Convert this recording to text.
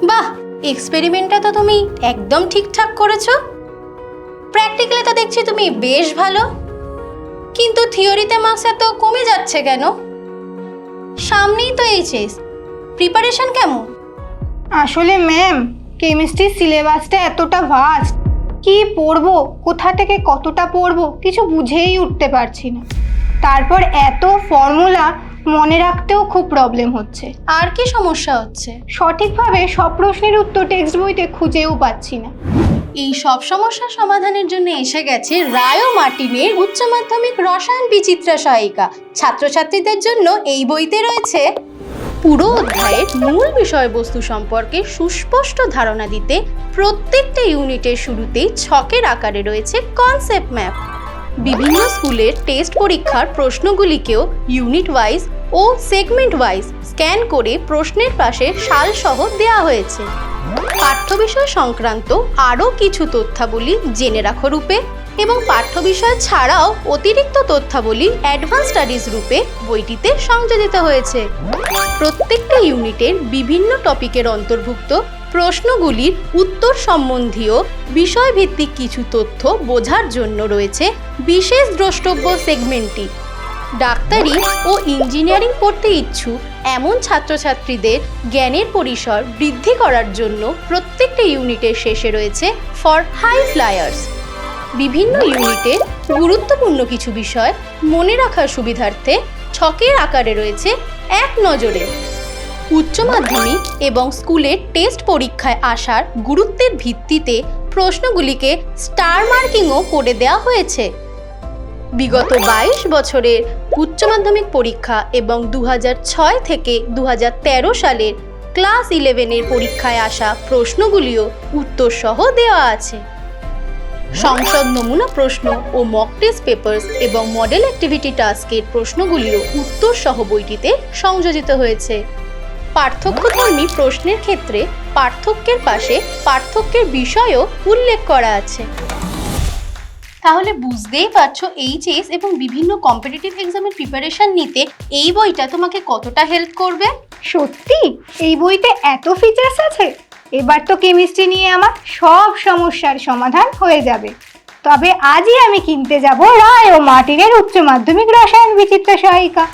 বাহ, এক্সপেরিমেন্টটা তো তুমি একদম ঠিকঠাক করেছো। প্র্যাকটিক্যালে তো দেখছি তুমি বেশ ভালো, কিন্তু থিওরিতে মার্কস এত কমে যাচ্ছে কেন? সামনেই তো এইচএস, প্রিপারেশন কেমন? আসলে ম্যাম, কেমিস্ট্রির সিলেবাসটা এতটা ভাস্ট, কি পড়বো, কোথা থেকে কতটা পড়বো কিছু বুঝেই উঠতে পারছি না। তারপর এত ফর্মুলা মনে রাখতেও খুব প্রবলেম হচ্ছে। আর কি সমস্যা হচ্ছে? সঠিকভাবে সব প্রশ্নের উত্তর টেক্সট বইতে খুঁজেও পাচ্ছি না। এই সব সমস্যার সমাধানের জন্য এসে গেছে রায় ও মার্টিনের উচ্চ মাধ্যমিক রসায়ন বিচিত্রা সহায়িকা। ছাত্রছাত্রীদের জন্য এই বইতে রয়েছে পুরো অধ্যায়ের মূল বিষয়বস্তু সম্পর্কে সুস্পষ্ট ধারণা দিতে প্রত্যেকটা ইউনিটের শুরুতেই ছকের আকারে রয়েছে কনসেপ্ট ম্যাপ। বিভিন্ন স্কুলের টেস্ট পরীক্ষার প্রশ্নগুলিকেও ইউনিট ওয়াইজ ও সেগমেন্ট ওয়াইজ স্ক্যান করে প্রশ্নের পাশে সালসহ দেওয়া হয়েছে। পাঠ্য বিষয় সংক্রান্ত আরও কিছু তথ্যাবলী জেনে রাখো রূপে এবং পাঠ্য বিষয় ছাড়াও অতিরিক্ত তথ্যাবলী অ্যাডভান্স স্টাডিজ রূপে বইটিতে সংযোজিত হয়েছে। প্রত্যেকটা ইউনিটের বিভিন্ন টপিকের অন্তর্ভুক্ত প্রশ্নগুলির উত্তর সম্বন্ধীয় বিষয়ভিত্তিক কিছু তথ্য বোঝার জন্য রয়েছে বিশেষ দ্রষ্টব্য সেগমেন্টটি। ডাক্তারি ও ইঞ্জিনিয়ারিং পড়তে ইচ্ছুক এমন ছাত্রছাত্রীদের জ্ঞানের পরিসর বৃদ্ধি করার জন্য প্রত্যেকটা ইউনিটের শেষে রয়েছে ফর হাই ফ্লায়ার্স। বিভিন্ন ইউনিটের গুরুত্বপূর্ণ কিছু বিষয় মনে রাখার সুবিধার্থে ছকের আকারে রয়েছে এক নজরে। উচ্চ মাধ্যমিক এবং স্কুলের টেস্ট পরীক্ষায় আসার গুরুত্বের ভিত্তিতে প্রশ্নগুলিকে স্টার মার্কিংও করে দেওয়া হয়েছে। বিগত 22 বছরের উচ্চ মাধ্যমিক পরীক্ষা এবং 2006 থেকে 2013 সালের ক্লাস 11-এর পরীক্ষায় আসা প্রশ্নগুলিও উত্তরসহ দেওয়া আছে। সংসদ নমুনা প্রশ্ন ও মক টেস্ট পেপারস এবং মডেল অ্যাক্টিভিটি টাস্কের প্রশ্নগুলিও উত্তরসহ বইটিতে সংযোজিত হয়েছে। পার্থক্যধর্মী প্রশ্নের ক্ষেত্রে পার্থক্যের পাশে পার্থক্যের বিষয়ও উল্লেখ করা আছে। তাহলে বুঝতেই পারছো এইচএস এবং বিভিন্ন কম্পিটিটিভ এক্সামের প্রিপারেশন নিতে এই বইটা তোমাকে কতটা হেল্প করবে। সত্যি এই বইতে এত ফিচার্স আছে, এবার তো কেমিস্ট্রি নিয়ে আমার সব সমস্যার সমাধান হয়ে যাবে। তবে আজই আমি কিনতে যাব রায় ও মার্টিনের উচ্চ মাধ্যমিক রসায়ন বিচিত্রা সহায়িকা।